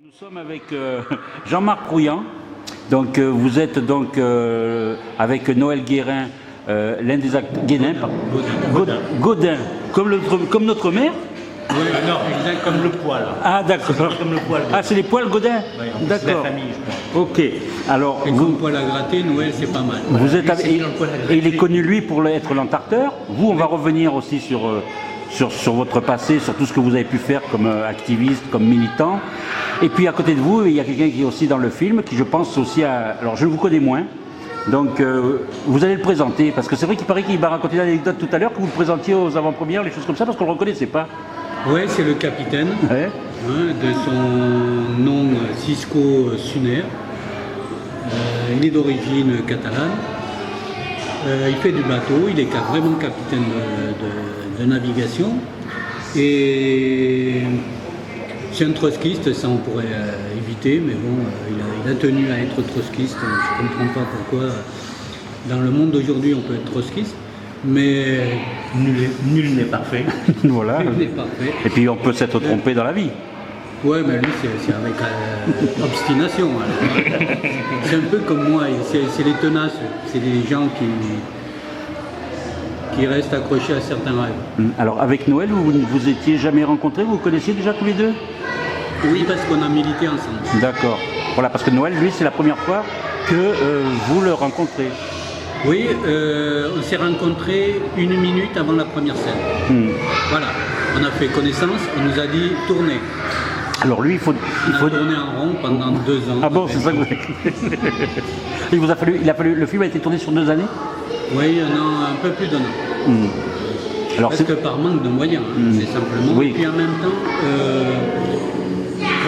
Nous sommes avec Jean-Marc Rouillant. Donc vous êtes donc avec Noël Guérin, l'un des acteurs. Guérin, Gaudin, comme notre mère. Oui, non, exact comme le poil. Ah d'accord. Comme le poil. Ah c'est les poils Gaudin. Oui, d'accord. c'est la famille, je crois. Ok. Alors et comme poil à gratter, Noël c'est pas mal. Vous êtes lui, et il est connu lui pour être l'entarteur. Vous, on va revenir aussi sur votre passé, sur tout ce que vous avez pu faire comme activiste, comme militant. Et puis à côté de vous, il y a quelqu'un qui est aussi dans le film, qui je pense aussi à... Alors je vous connais moins, donc vous allez le présenter, parce que c'est vrai qu'il paraît qu'il m'a raconté l'anecdote tout à l'heure, que vous le présentiez aux avant-premières, les choses comme ça, parce qu'on ne le reconnaissait pas. Oui, c'est le capitaine, Ouais. de son nom Cisco Suner. Il est d'origine catalane. Il fait du bateau, il est vraiment capitaine de navigation. Et c'est un trotskiste, ça on pourrait éviter, mais bon, il a tenu à être trotskiste. Je ne comprends pas pourquoi dans le monde d'aujourd'hui on peut être trotskiste, mais nul n'est parfait. Voilà. Nul n'est parfait. Et puis on peut s'être trompé dans la vie. Ouais, mais lui c'est avec obstination. Alors. C'est un peu comme moi, c'est les tenaces, c'est des gens qui restent accrochés à certains rêves. Alors avec Noël, vous ne vous étiez jamais rencontrés, vous vous connaissiez déjà tous les deux? Oui, parce qu'on a milité ensemble. D'accord. Voilà, parce que Noël, lui, c'est la première fois que vous le rencontrez. Oui, on s'est rencontrés 1 minute avant la première scène. Voilà, on a fait connaissance, on nous a dit tourner. Alors lui, on a tourné en rond pendant 2 ans. Ah bon, c'est ça que vous avez... Le film a été tourné sur 2 années? Oui, un peu plus d'1 an. Alors, parce que par manque de moyens, c'est simplement. Oui. Et puis en même temps,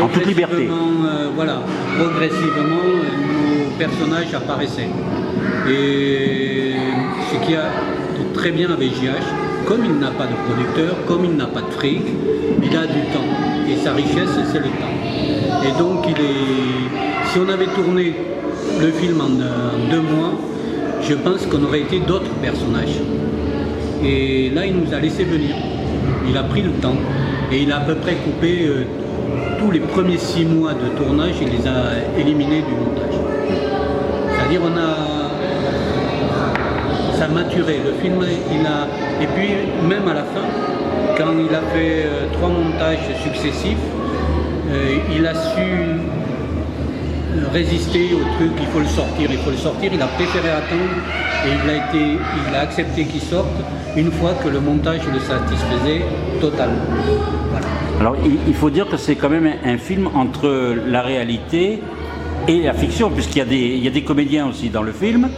en toute liberté. Voilà, progressivement, nos personnages apparaissaient. Et ce qui a de très bien avec JH, comme il n'a pas de producteur, comme il n'a pas de fric, il a du temps. Et sa richesse, c'est le temps. Et donc, si on avait tourné le film en 2 mois, je pense qu'on aurait été d'autres personnages. Et là, il nous a laissé venir. Il a pris le temps. Et il a à peu près coupé tous les premiers 6 mois de tournage, il les a éliminés du montage. C'est-à-dire, ça a maturé. Le film, et puis, même à la fin, quand il a fait 3 montages successifs, il a su résister au truc, il faut le sortir, il a préféré attendre et il a accepté qu'il sorte une fois que le montage le satisfaisait totalement. Voilà. Alors il faut dire que c'est quand même un film entre la réalité et la fiction, puisqu'il y a des comédiens aussi dans le film,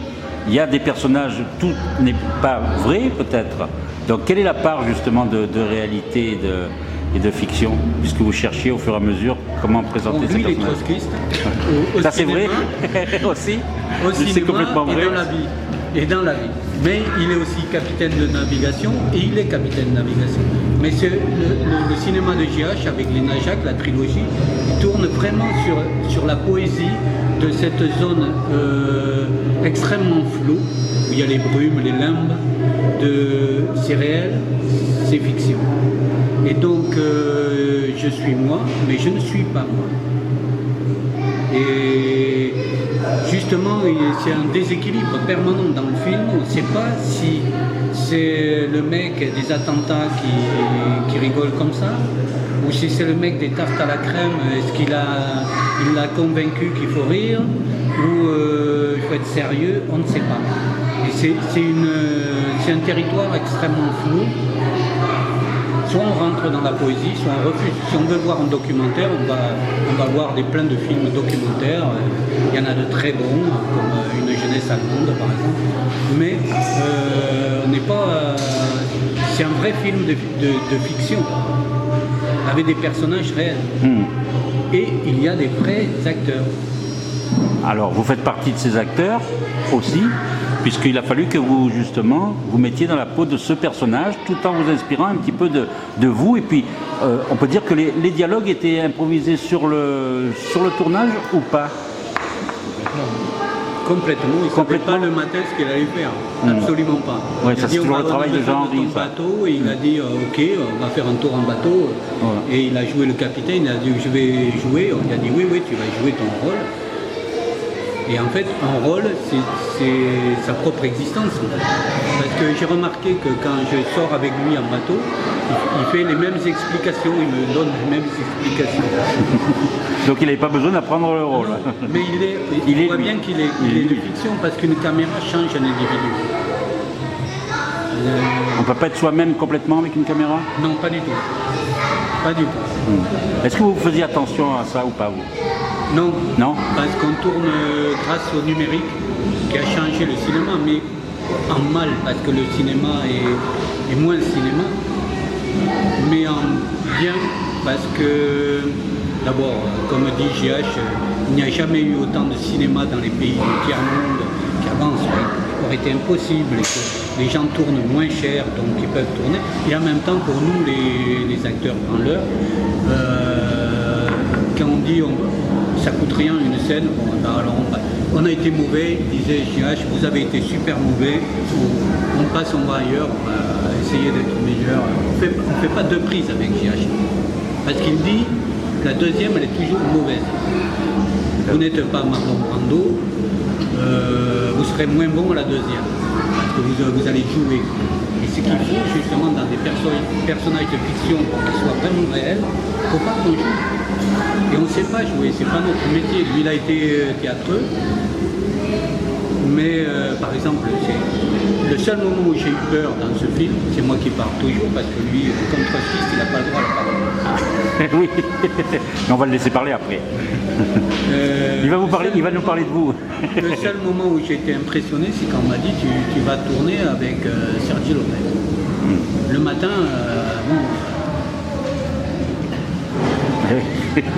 il y a des personnages, tout n'est pas vrai peut-être. Donc quelle est la part justement de réalité et de fiction, puisque vous cherchiez au fur et à mesure comment présenter ces personnages? Lui, il est trotskiste. Ça c'est vrai aussi. Au cinéma, c'est complètement vrai. Et dans la vie. Et dans la vie. Mais il est aussi capitaine de navigation et il est capitaine de navigation. Mais c'est le cinéma de JH avec les Najac, la trilogie, il tourne vraiment sur la poésie de cette zone extrêmement floue, où il y a les brumes, les limbes, c'est réel, c'est fiction. Et donc je suis moi, mais je ne suis pas moi. Et justement, c'est un déséquilibre permanent dans le film. On ne sait pas si c'est le mec des attentats qui rigole comme ça, ou si c'est le mec des tartes à la crème, est-ce qu'il l'a convaincu qu'il faut rire, ou il faut être sérieux, on ne sait pas. Et c'est un territoire extrêmement flou. Soit on rentre dans la poésie, soit on refuse. Si on veut voir un documentaire, on va voir plein de films documentaires. Il y en a de très bons, comme Une jeunesse allemande par exemple. Mais on n'est pas... c'est un vrai film de fiction, avec des personnages réels. Et il y a des vrais acteurs. Alors vous faites partie de ces acteurs aussi, puisqu'il a fallu que vous, justement, vous mettiez dans la peau de ce personnage, tout en vous inspirant un petit peu de vous. Et puis, on peut dire que les dialogues étaient improvisés sur le tournage ou pas? Complètement, il ne savait pas le matin ce qu'il allait faire, absolument pas. Ouais, il ça a dit, c'est toujours le travail de Jean-Henri. ton bateau, et il a dit ok, on va faire un tour en bateau, et il a joué le capitaine, il a dit je vais jouer, on lui a dit oui, tu vas jouer ton rôle. Et en fait, un rôle, c'est sa propre existence. Parce que j'ai remarqué que quand je sors avec lui en bateau, il fait les mêmes explications, il me donne les mêmes explications. Donc il n'avait pas besoin d'apprendre le rôle. Non, mais il voit bien qu'il est de fiction parce qu'une caméra change un individu. On ne peut pas être soi-même complètement avec une caméra? Non, pas du tout. Pas du tout. Est-ce que vous faisiez attention à ça ou pas, vous? Non, Non, parce qu'on tourne grâce au numérique qui a changé le cinéma, mais en mal, parce que le cinéma est moins cinéma, mais en bien, parce que d'abord, comme dit GH, il n'y a jamais eu autant de cinéma dans les pays du tiers-monde qu'avant, ça aurait été impossible, et que les gens tournent moins cher, donc ils peuvent tourner, et en même temps, pour nous, les acteurs branleurs, quand on dit ça coûte rien une scène, bon, alors on a été mauvais, il disait GH, vous avez été super mauvais, on passe, on va ailleurs, on va essayer d'être meilleur. On fait pas deux prises avec GH. Parce qu'il dit, la deuxième, elle est toujours mauvaise. Vous n'êtes pas Marlon Brando, vous serez moins bon à la deuxième, parce que vous allez jouer. Et ce qu'il faut justement dans des personnages de fiction pour qu'ils soient vraiment réels, il ne faut pas qu'on joue. Et on ne sait pas jouer, c'est pas notre métier. Lui, il a été théâtreux, mais par exemple, le seul moment où j'ai eu peur dans ce film, c'est moi qui parle toujours, parce que lui, contre fils, il n'a pas le droit à la parole. oui, mais on va le laisser parler après. Il va nous parler de vous. Le seul moment où j'ai été impressionné, c'est quand on m'a dit tu vas tourner avec Sergi Lopez. Le matin, bon.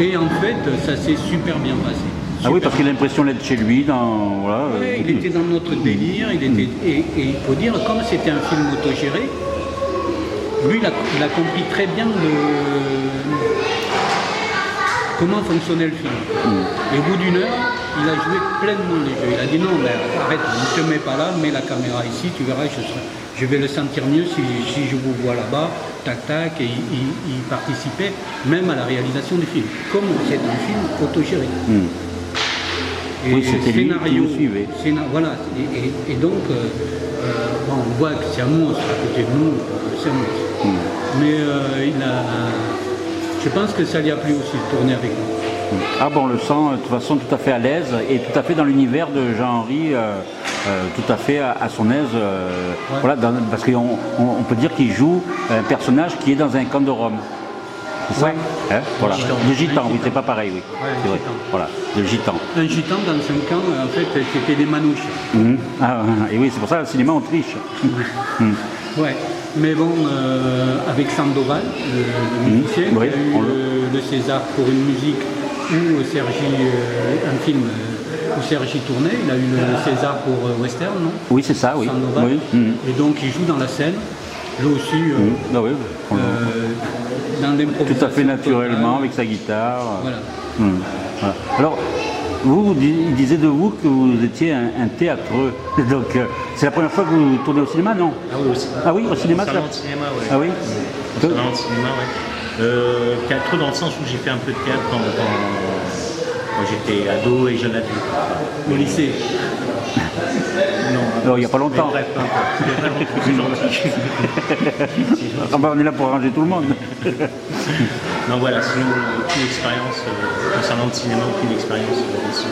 Et en fait, ça s'est super bien passé. Ah oui, parce qu'il a l'impression d'être chez lui, voilà. Ouais, il était dans notre délire, et il faut dire, comme c'était un film autogéré, lui, il a compris très bien comment fonctionnait le film. Et au bout d'une heure, il a joué pleinement les jeux. Il a dit non, mais arrête, ne te mets pas là, mets la caméra ici, tu verras, je vais le sentir mieux si je vous vois là-bas, tac tac, et il participait même à la réalisation du film, comme c'est un film autogéré. Et oui, c'était lui qui nous suivait. Voilà, et donc, bon, on voit que c'est un monstre à côté de nous, c'est un monstre. Mais je pense que ça lui a plu aussi de tourner avec nous. Ah bon, on le sent de toute façon tout à fait à l'aise et tout à fait dans l'univers de Jean-Henri, tout à fait à son aise. Ouais. Voilà, parce qu'on peut dire qu'il joue un personnage qui est dans un camp de Rome. C'est ça, hein, voilà. Le gitan, oui, c'est pas pareil, oui. Ouais, c'est vrai. Voilà, le gitan. Un gitan dans un camp, en fait, c'était des manouches. Ah, et oui, c'est pour ça le cinéma, on triche. Ouais, mais bon, avec Sandoval, le musicien, qui a eu le César pour une musique où un film où Sergi tournait, il a eu le César pour Western, non? Oui, c'est ça, oui. Sandoval. Oui. Et donc il joue dans la scène. Là aussi, dans l'improvisation. Tout à fait naturellement, avec sa guitare. Voilà. Voilà. Alors, il disait de vous que vous étiez un théâtreux. Donc, c'est la première fois que vous tournez au cinéma, non? Ah oui, aussi. Ah oui, au cinéma, ça au cinéma, oui. Ah oui. Au cinéma, oui. Théâtreux dans le sens où j'ai fait un peu de théâtre quand j'étais ado et jeune adulte. Au lycée? Non, il n'y a pas longtemps. Bref, c'est gentil. Ah bah, on est là pour arranger tout le monde. Non, voilà, sinon, aucune expérience concernant le cinéma, aucune expérience aussi.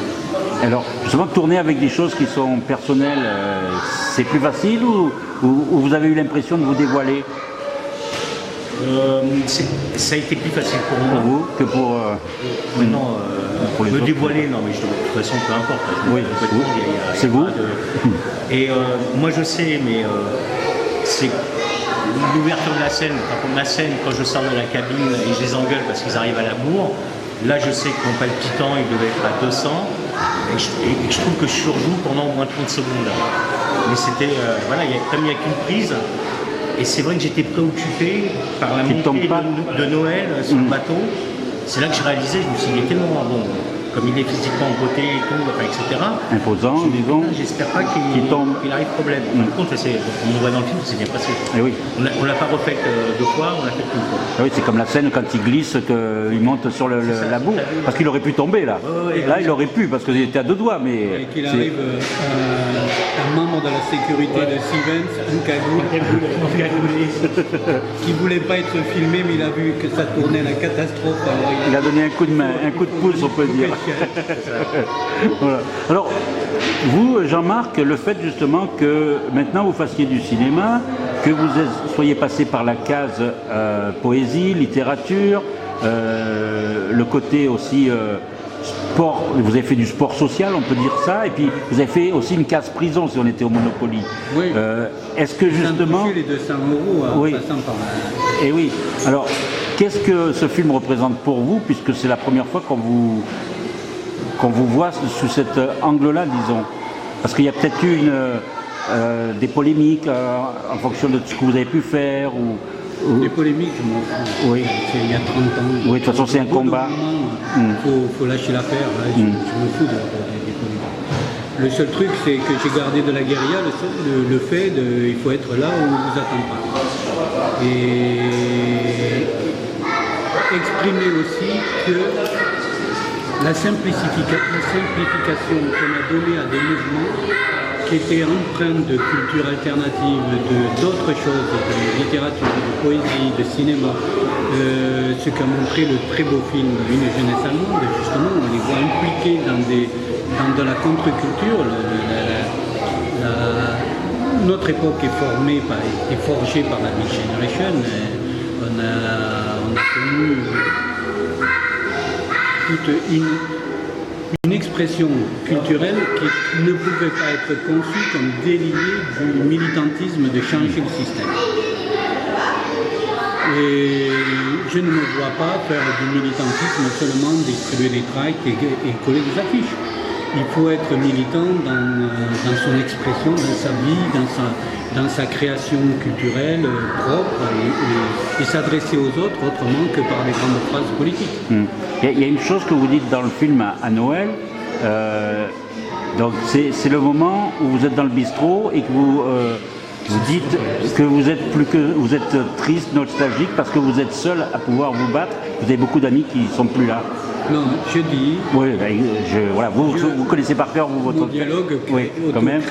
Alors, justement, tourner avec des choses qui sont personnelles, c'est plus facile ou vous avez eu l'impression de vous dévoiler? Ça a été plus facile pour moi. Pour vous que pour... Maintenant, pour les me autres, dévoiler, non, mais de toute façon, peu importe. Oui, c'est vous. Et moi, je sais, mais c'est l'ouverture de la scène. Quand je sors de la cabine et je les engueule parce qu'ils arrivent à la bourre, là, je sais que mon palpitant, il devait être à 200. Et je trouve que je surjoue pendant au moins 30 secondes. Mais c'était, voilà, comme il n'y a qu'une prise. Et c'est vrai que j'étais préoccupé par la montée de Noël sur le bateau. C'est là que j'ai réalisé, je me suis dit, il y a quel moment bon, comme il est physiquement beauté et tout, enfin, etc. Imposant, disons. J'espère pas Qu'il tombe. qu'il arrive problème. Par contre, on le voit dans le film, c'est bien passé. Et oui. On l'a pas refait 2 fois, on l'a fait qu'une fois. Ah oui, c'est comme la scène quand il glisse, qu'il monte sur la boue. Parce qu'il aurait pu tomber là. Là, il aurait pu, parce qu'il était à 2 doigts. Mais et qu'il arrive un membre de la sécurité de Stevens, un cagoule, qui voulait pas être filmé, mais il a vu que ça tournait la catastrophe. Alors il a donné un coup de main, un coup de pouce, on peut dire. Voilà. Alors, vous, Jean-Marc, le fait justement que maintenant vous fassiez du cinéma, que vous soyez passé par la case poésie, littérature, le côté aussi sport, vous avez fait du sport social, on peut dire ça, et puis vous avez fait aussi une case prison si on était au Monopoly. Oui. Est-ce que justement... les 200 € en oui. passant par là. Et oui. Alors, qu'est-ce que ce film représente pour vous, puisque c'est la première fois qu'on vous voit sous cet angle-là, disons? Parce qu'il y a peut-être eu des polémiques en fonction de ce que vous avez pu faire ou... Les polémiques, je m'en fous. Oui. C'est il y a 30 ans. Oui, de toute façon, c'est un combat. Il faut lâcher l'affaire. Je me fous des polémiques. Le seul truc, c'est que j'ai gardé de la guérilla le fait de il faut être là où on ne vous attend pas. Et exprimer aussi que la simplification qu'on a donnée à des mouvements qui étaient empreints de culture alternative, d'autres choses, de littérature, de poésie, de cinéma, ce qu'a montré le très beau film Une jeunesse allemande, justement, on les voit impliqués dans de la contre-culture. Notre époque est forgée par la Beat Generation. On a connu toute une expression culturelle qui ne pouvait pas être conçue comme déliée du militantisme de changer le système. Et je ne me vois pas faire du militantisme seulement distribuer des tracts et coller des affiches. Il faut être militant dans son expression, dans sa vie, dans sa création culturelle propre et s'adresser aux autres autrement que par des grandes phrases politiques. Il y a une chose que vous dites dans le film à Noël, donc c'est le moment où vous êtes dans le bistrot et que vous dites que vous êtes triste, nostalgique parce que vous êtes seul à pouvoir vous battre. Vous avez beaucoup d'amis qui ne sont plus là. Non, je dis. Oui, voilà, vous connaissez par cœur votre dialogue oui, quand même.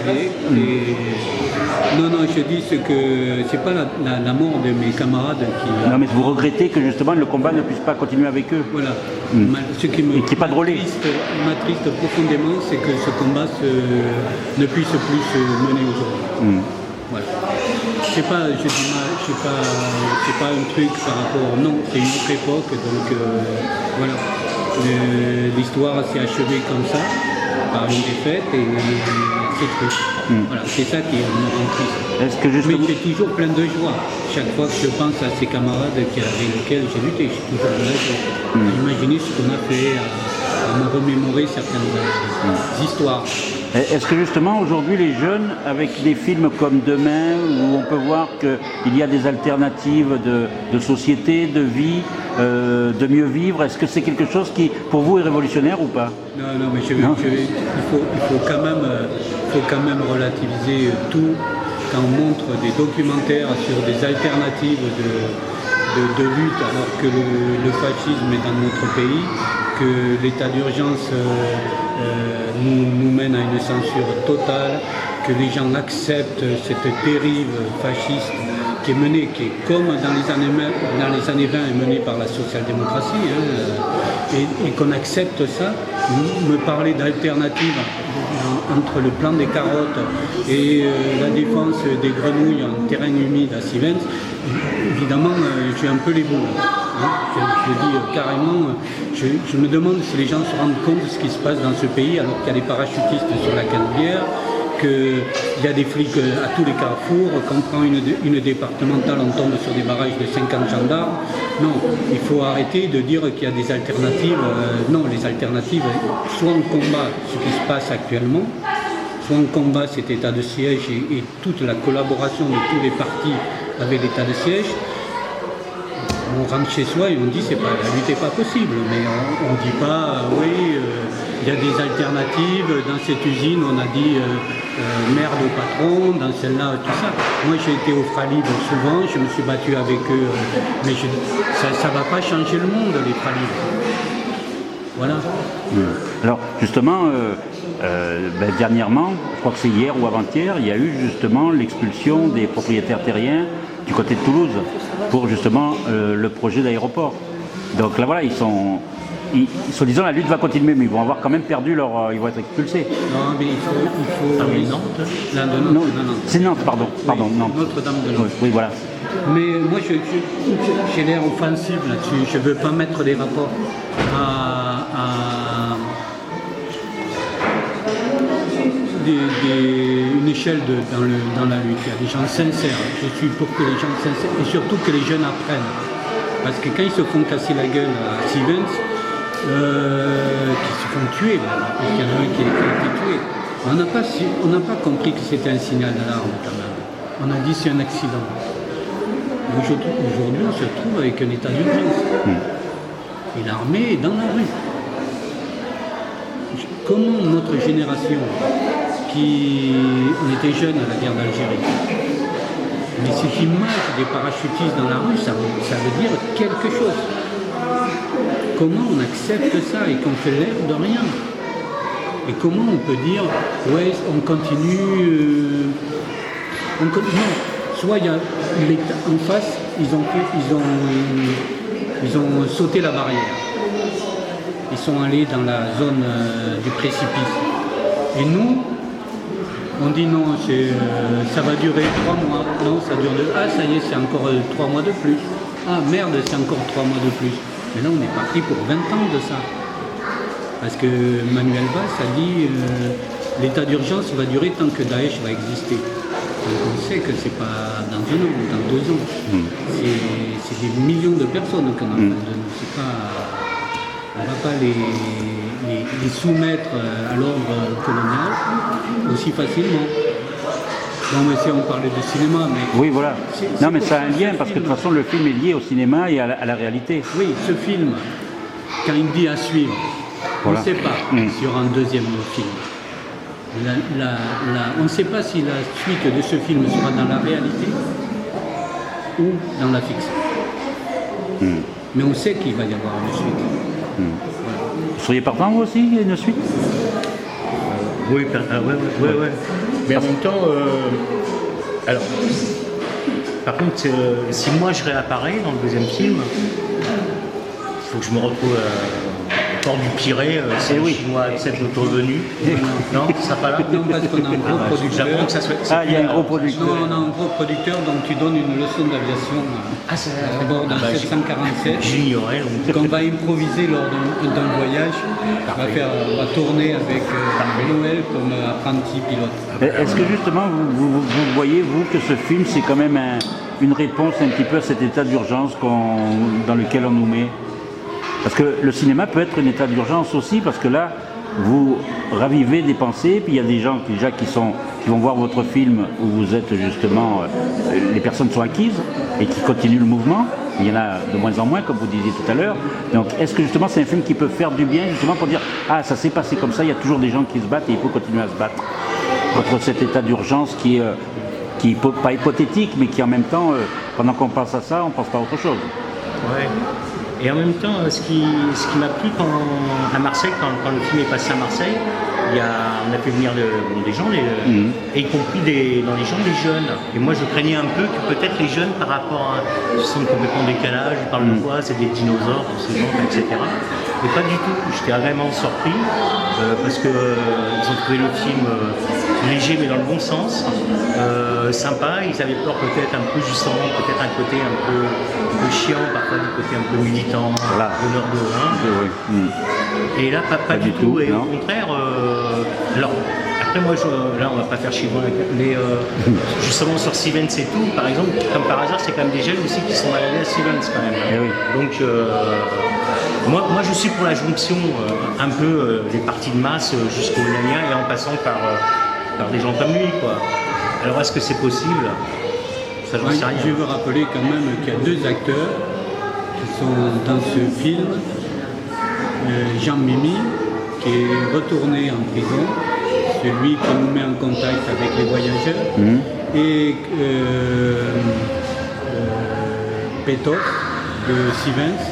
Non, je dis que c'est pas la mort de mes camarades qui. Non, mais vous regrettez que justement le combat ne puisse pas continuer avec eux. Voilà. Ce qui m'attriste profondément, c'est que ce combat ne puisse plus se mener aujourd'hui. Voilà. C'est pas un truc par rapport. Non, c'est une autre époque, donc voilà. L'histoire s'est achevée comme ça, par une défaite, et c'est triste. Voilà, c'est ça qui me rend triste. Mais j'ai toujours plein de joie. Chaque fois que je pense à ces camarades avec lesquels j'ai lutté, j'ai toujours de la joie. Imaginez ce qu'on a fait, à me remémorer certaines histoires. Est-ce que justement aujourd'hui les jeunes, avec des films comme Demain, où on peut voir qu'il y a des alternatives de société, de vie, de mieux vivre, est-ce que c'est quelque chose qui pour vous est révolutionnaire ou pas? Non, mais il faut quand même relativiser tout quand on montre des documentaires sur des alternatives de lutte alors que le fascisme est dans notre pays, que l'état d'urgence nous mène à une censure totale, que les gens acceptent cette dérive fasciste qui est comme dans les années 20 est menée par la social-démocratie, et qu'on accepte ça. Me parler d'alternative entre le plan des carottes et la défense des grenouilles en terrain humide à Sivens, évidemment j'ai un peu les boules. Je dis carrément, je me demande si les gens se rendent compte de ce qui se passe dans ce pays alors qu'il y a des parachutistes sur la Canebière, qu'il y a des flics à tous les carrefours, qu'on prend une départementale, on tombe sur des barrages de 50 gendarmes. Non, il faut arrêter de dire qu'il y a des alternatives. Non, les alternatives, soit on combat ce qui se passe actuellement, soit on combat cet état de siège et toute la collaboration de tous les partis avec l'état de siège. on rentre chez soi et on dit la lutte n'est pas possible, mais on ne dit pas oui, il y a des alternatives, dans cette usine on a dit merde au patron, dans celle-là, tout ça. Moi j'ai été au Fralib souvent, je me suis battu avec eux, mais ça ne va pas changer le monde, les Fralib. Voilà. Alors justement, dernièrement, je crois que c'est hier ou avant-hier, il y a eu justement l'expulsion des propriétaires terriens du côté de Toulouse pour justement le projet d'aéroport. Donc là voilà, soi-disant la lutte va continuer, mais ils vont avoir quand même perdu ils vont être expulsés. Non, mais il faut Nantes. Non, c'est Nantes, pardon, Nantes. Notre-Dame de Nantes. Oui, voilà. Mais moi j'ai l'air offensif là-dessus, je ne veux pas mettre des rapports à une échelle dans la lutte. Il y a des gens sincères, je suis pour que les gens sincères, et surtout que les jeunes apprennent. Parce que quand ils se font casser la gueule à Stevens, qui se font tuer, parce qu'il y en a un qui a été tué, on n'a pas compris que c'était un signal d'alarme quand même. On a dit c'est un accident. Aujourd'hui, on se retrouve avec un état d'urgence. Et l'armée est dans la rue. Comment notre génération, on était jeunes à la guerre d'Algérie, mais cette image des parachutistes dans la rue, ça veut dire quelque chose. Comment on accepte ça et qu'on fait l'air de rien? Et comment on peut dire, ouais, on continue, non, soit il y a l'État en face, ils ont sauté la barrière. Ils sont allés dans la zone du précipice. Et nous, on dit non, ça va durer 3 mois. Non, ça dure ça y est, c'est encore 3 mois de plus. Ah merde, c'est encore 3 mois de plus. Mais là, on est parti pour 20 ans de ça. Parce que Manuel Valls a dit l'état d'urgence va durer tant que Daesh va exister. Donc on sait que c'est pas dans 1 an, dans 2 ans. C'est des millions de personnes qu'on a en face de nous. C'est pas... On ne va pas les soumettre à l'ordre colonial aussi facilement. Non, mais si on parlait de cinéma, mais... Oui, voilà. Non, mais ça a un lien, parce que de toute façon, le film est lié au cinéma et à la réalité. Oui, ce film, quand il dit à suivre, voilà. On ne sait pas s'il y aura un deuxième film. On ne sait pas si la suite de ce film sera dans la réalité ou dans la fiction. Mais on sait qu'il va y avoir une suite. Voilà. Vous seriez partant vous aussi, une suite? Oui, ouais. Mais en même temps, alors, par contre, si moi je réapparais dans le deuxième film, il faut que je me retrouve au port du Pirée, si les Chinois acceptent notre revenu. Non, ça sera pas là. Non, parce qu'on a un gros producteur. Il y a un gros producteur. Non, on a un gros producteur, donc tu donnes une leçon d'aviation à bord d'un 747. J'ignorais. Qu'on va improviser lors d'un voyage. On va tourner avec Noël comme apprenti pilote. Est-ce que justement, vous voyez, vous, que ce film, c'est quand même une réponse un petit peu à cet état d'urgence dans lequel on nous met? Parce que le cinéma peut être un état d'urgence aussi, parce que là, vous ravivez des pensées, puis il y a des gens déjà qui vont voir votre film où vous êtes justement, les personnes sont acquises et qui continuent le mouvement. Il y en a de moins en moins, comme vous disiez tout à l'heure. Donc, est-ce que justement c'est un film qui peut faire du bien, justement pour dire « Ah, ça s'est passé comme ça, il y a toujours des gens qui se battent et il faut continuer à se battre » contre cet état d'urgence qui est pas hypothétique, mais qui en même temps, pendant qu'on pense à ça, on pense pas à autre chose. Ouais. Et en même temps, ce qui m'a plu à Marseille, quand le film est passé à Marseille, on a fait venir des gens, et y compris dans les gens des jeunes. Et moi, je craignais un peu que peut-être les jeunes, par rapport à... Ils sont complètement décalage, ils parlent de quoi, c'est des dinosaures, ces gens, etc. Mais pas du tout. J'étais vraiment surpris, parce qu'ils ont trouvé le film léger, mais dans le bon sens, sympa. Ils avaient peur peut-être un peu, justement, peut-être un côté un peu chiant, parfois du côté un peu militant, honneur de vin. Et là, pas du tout. Et au contraire, alors, après moi, là on va pas faire chez moi, mais justement sur Stevens et tout, par exemple, comme par hasard, c'est quand même des jeunes aussi qui sont allés à Stevens quand même. Donc, moi je suis pour la jonction, un peu des parties de masse jusqu'au Lanien et en passant par des gens comme lui, quoi. Alors est-ce que c'est possible? Ça, j'en sais rien. Je veux rappeler quand même qu'il y a 2 acteurs qui sont dans ce film. Jean Mimi, qui est retourné en prison, celui qui nous met en contact avec les voyageurs, et Pétos de Sivens,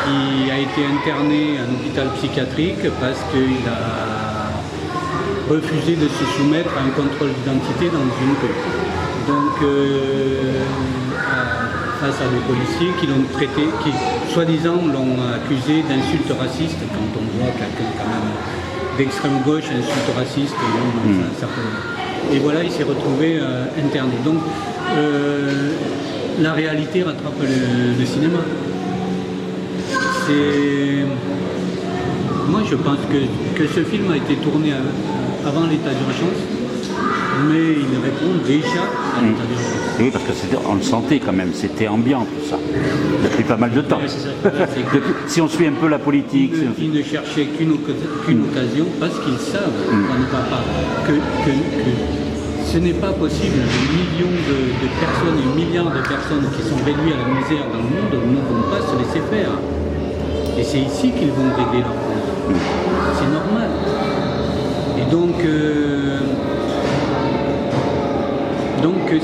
qui a été interné à un hôpital psychiatrique parce qu'il a refusé de se soumettre à un contrôle d'identité dans une rue. Donc, face à des policiers qui l'ont traité, qui soi-disant l'ont accusé d'insultes racistes, quand on voit quelqu'un quand même d'extrême gauche, insulte raciste, ça peut... Et voilà, il s'est retrouvé interné. Donc, la réalité rattrape le cinéma. Moi, je pense que ce film a été tourné avant l'état d'urgence, mais il répond déjà à l'état d'urgence. Oui, parce qu'on le sentait quand même, c'était ambiant tout ça, depuis pas mal de temps. Si on suit un peu la politique... Ils ne cherchaient qu'une occasion, parce qu'ils savent qu'on ne va pas, que ce n'est pas possible. Les millions de personnes, les milliards de personnes qui sont réduites à la misère dans le monde ne vont pas se laisser faire. Et c'est ici qu'ils vont régler leur compte. C'est normal. Et donc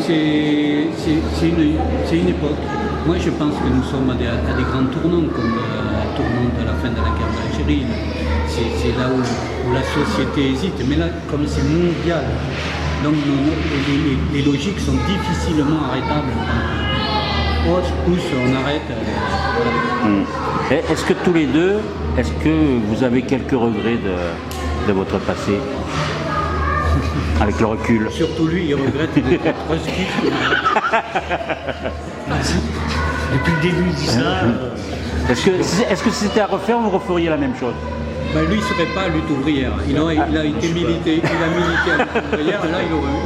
c'est une époque. Moi je pense que nous sommes à des grands tournants, comme le tournant de la fin de la guerre d'Algérie. C'est là où la société hésite. Mais là, comme c'est mondial, donc les logiques sont difficilement arrêtables. On arrête. Est-ce que tous les deux, est-ce que vous avez quelques regrets de votre passé? Avec le recul. Surtout lui, il regrette d'être proscrit. Depuis le début, il dit ça. Est-ce que si c'était à refaire, vous referiez la même chose? Ben, lui, il ne serait pas à lutte ouvrière. Il a été milité, il a milité à lutte ouvrière, là, il aurait...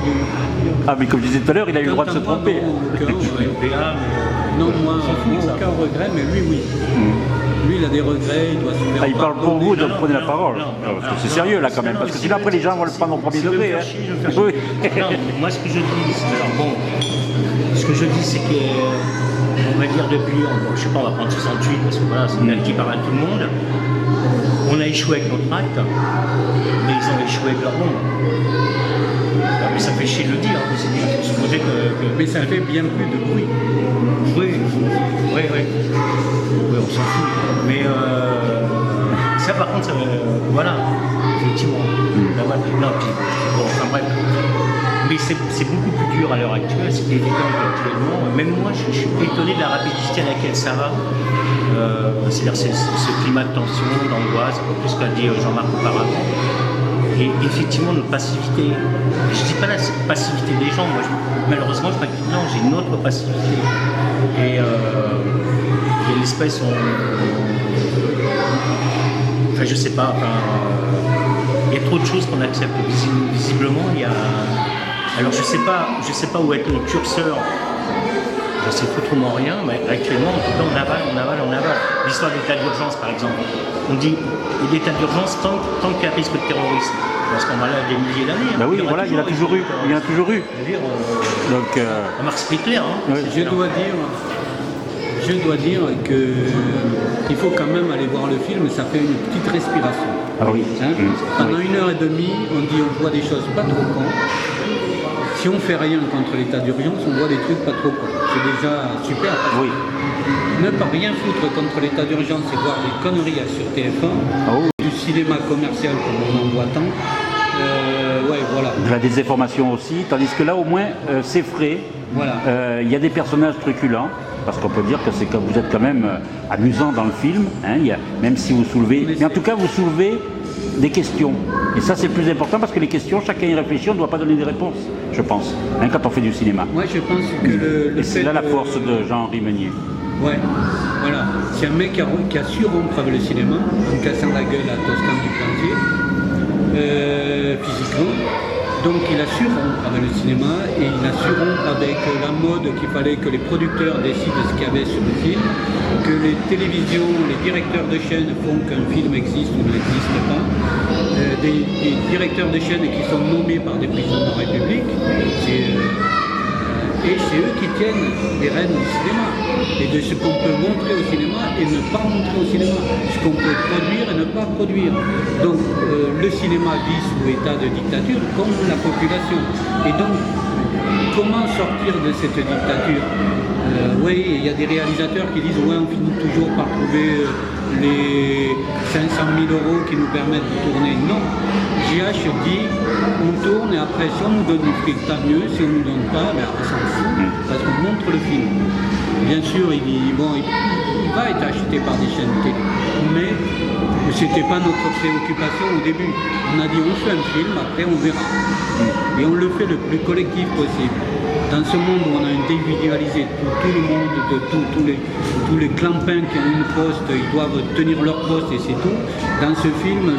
Ah, mais comme je disais tout à l'heure, il a eu le droit de se tromper. Non, moi, aucun regret, mais lui, oui. Lui, il a des regrets, il doit se faire... Ah, il parle pour vous, donc prenez la parole. Parce que c'est sérieux, là, quand même. Parce que sinon, après, les gens vont le prendre au premier degré. Oui. Non, moi, ce que je dis, c'est que, on va dire depuis, je sais pas, on va prendre 68, parce que voilà, c'est une date qui parle à tout le monde. On a échoué avec notre acte, mais ils ont échoué avec leur bombe. Mais ça fait chier de le dire, c'est déjà supposé que... Mais ça fait bien plus de bruit. Oui, on s'en fout. Mais ça, par contre, voilà, effectivement. Non, puis, bon, enfin bref. Mais c'est beaucoup plus dur à l'heure actuelle, c'est évident qu'actuellement, même moi, je suis étonné de la rapidité à laquelle ça va. C'est-à-dire ce climat de tension, d'angoisse, un peu plus qu'a dit Jean-Marc auparavant. Et effectivement, notre passivité, je ne dis pas la passivité des gens, moi, malheureusement, je crois que non, j'ai une autre passivité. Et l'espèce, enfin, je sais pas, il y a trop de choses qu'on accepte. Visiblement, il y a... Alors, je sais pas où est le curseur. Je sais foutrement rien, mais actuellement, en tout cas, on avale. L'histoire de l'état d'urgence, par exemple. On dit l'état d'urgence tant qu'il y a risque de terrorisme. Parce qu'on va là des milliers d'années. Ben oui, voilà, il y en a toujours eu. Donc, Marc Spitler, je dois dire qu'il faut quand même aller voir le film, ça fait une petite respiration. Ah oui. Pendant 1h30, on voit des choses pas trop cons. Si on fait rien contre l'état d'urgence, on voit des trucs pas trop cons. C'est déjà super. Oui. Ne pas rien foutre contre l'état d'urgence, c'est voir des conneries sur TF1, du cinéma commercial comme on en voit tant. Voilà. De la désinformation aussi, tandis que là au moins c'est frais. Voilà. Il y a des personnages truculents, parce qu'on peut dire que vous êtes quand même amusant dans le film, hein, même si vous soulevez. Mais en tout cas, vous soulevez des questions. Et ça, c'est le plus important parce que les questions, chacun y réfléchit, on ne doit pas donner des réponses, je pense, hein, quand on fait du cinéma. Moi, je pense que et c'est là la force de Jean-Henri Meunier. Ouais, voilà. C'est un mec qui a su rompre avec le cinéma, en cassant la gueule à Toscan du Plantier, physiquement. Donc il a su rompre avec le cinéma et il a su rompre avec la mode qu'il fallait que les producteurs décident ce qu'il y avait sur le film, que les télévisions, les directeurs de chaîne font qu'un film existe ou n'existe pas, des directeurs de chaîne qui sont nommés par des présidents de la République, Et c'est eux qui tiennent les rênes du cinéma. Et de ce qu'on peut montrer au cinéma et ne pas montrer au cinéma. Ce qu'on peut produire et ne pas produire. Donc le cinéma vit sous état de dictature comme la population. Et donc, comment sortir de cette dictature? Oui, il y a des réalisateurs qui disent ouais, on finit toujours par trouver les 500 000 euros qui nous permettent de tourner. Non, GH dit on tourne et après si on nous donne du fric, tant mieux, si on ne nous donne pas, ben, on s'en fout, parce qu'on montre le film. Bien sûr, il va être acheté par des chaînes télé, mais c'était pas notre préoccupation au début. On a dit on fait un film, après on verra. Et on le fait le plus collectif possible. Dans ce monde où on a individualisé tout le monde, tous les clampins qui ont une poste, ils doivent tenir leur poste et c'est tout. Dans ce film,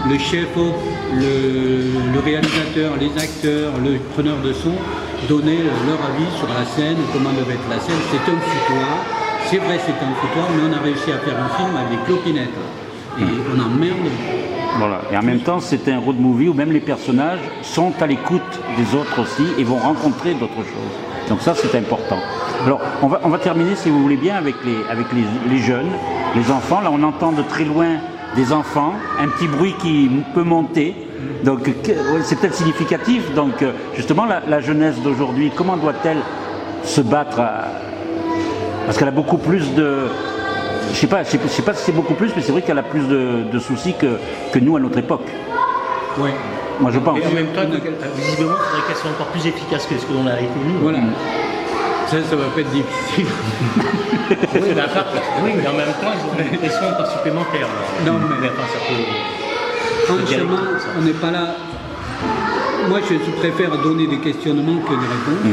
le chef, le réalisateur, les acteurs, le preneur de son donnaient leur avis sur la scène, comment devait être la scène. C'est un foutoir, c'est vrai c'est un foutoir, mais on a réussi à faire un film avec des clopinettes. Et on emmerde. Voilà. Et en même temps, c'est un road movie où même les personnages sont à l'écoute des autres aussi et vont rencontrer d'autres choses. Donc ça, c'est important. Alors, on va terminer, si vous voulez bien, avec les jeunes, les enfants. Là, on entend de très loin des enfants, un petit bruit qui peut monter. Donc, c'est peut-être significatif. Donc, justement, la jeunesse d'aujourd'hui, comment doit-elle se battre parce qu'elle a beaucoup plus de... Je sais pas si c'est beaucoup plus, mais c'est vrai qu'elle a plus de soucis que nous à notre époque. Oui. Moi je pense. Et en même temps, visiblement, il faudrait qu'elle soit encore plus efficace que ce que l'on a été nous. Voilà. Ça va pas être difficile. Oui, mais en même temps, ils ont une pression encore supplémentaire. Non, mais enfin, ça peut... franchement, on n'est pas là. Moi, je préfère donner des questionnements que des réponses.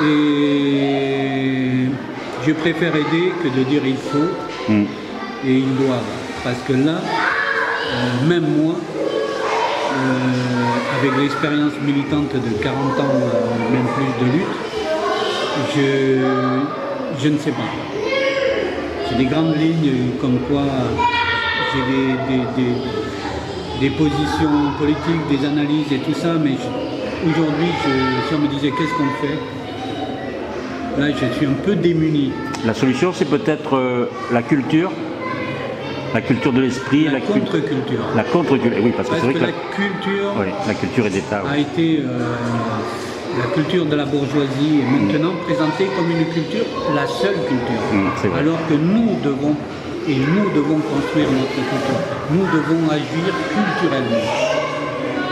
Et je préfère aider que de dire il faut et ils doivent. Parce que là, même moi, avec l'expérience militante de 40 ans, même plus de lutte, je ne sais pas. J'ai des grandes lignes comme quoi j'ai des positions politiques, des analyses et tout ça, mais aujourd'hui, si on me disait qu'est-ce qu'on fait, là, je suis un peu démuni. La solution, c'est peut-être la culture de l'esprit. La contre-culture. La contre-culture, oui, parce que c'est vrai que la culture est d'État. A été la culture de la bourgeoisie est maintenant présentée comme une culture, la seule culture. Alors que nous devons construire notre culture. Nous devons agir culturellement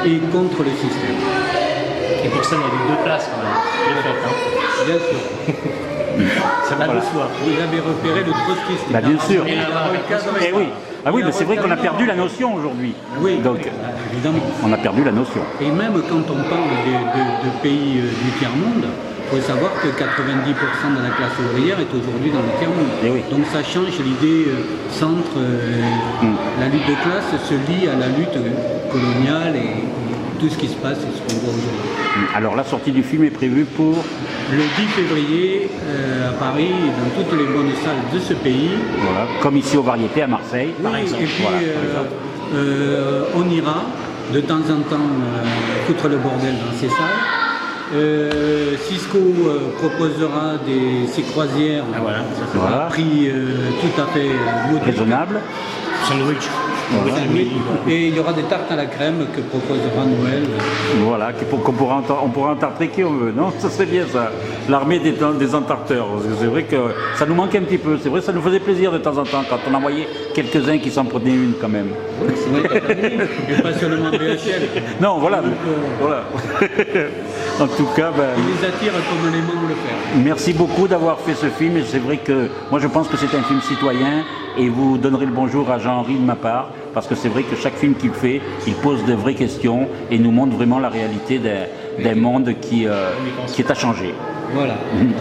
et contre le système. Et pour ça, il y a deux classes quand même. Bien sûr. Ça va de soi. Vous avez repéré le trotskisme. Bien sûr. Et oui. Ah oui, mais c'est vrai qu'on a perdu la notion aujourd'hui. Oui, donc évidemment. On a perdu la notion. Et même quand on parle de pays du tiers-monde, il faut savoir que 90% de la classe ouvrière est aujourd'hui dans le tiers-monde. Donc ça change l'idée centre. La lutte de classe se lie à la lutte coloniale et tout ce qui se passe et ce qu'on voit aujourd'hui. Alors la sortie du film est prévue pour le 10 février à Paris, dans toutes les bonnes salles de ce pays. Voilà, comme ici aux Variétés à Marseille, par exemple. Et puis on ira de temps en temps foutre le bordel dans ces salles. Cisco proposera ses croisières à prix tout à fait raisonnable. Sandwich. Et il y aura des tartes à la crème que proposera Noël. Voilà, on pourra entarter qui on veut, non? Ça serait bien ça, l'armée des entarteurs. C'est vrai que ça nous manque un petit peu, c'est vrai que ça nous faisait plaisir de temps en temps quand on en voyait quelques-uns qui s'en prenaient une quand même. Oui, c'est vrai, et pas seulement BHL. Non, voilà. Voilà. En tout cas, il les attire comme l'aimant le faire. Merci beaucoup d'avoir fait ce film et c'est vrai que moi je pense que c'est un film citoyen et vous donnerez le bonjour à Jean-Henri de ma part parce que c'est vrai que chaque film qu'il fait, il pose de vraies questions et nous montre vraiment la réalité d'un monde qui est à changer. Voilà.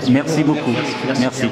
Merci beaucoup. Merci.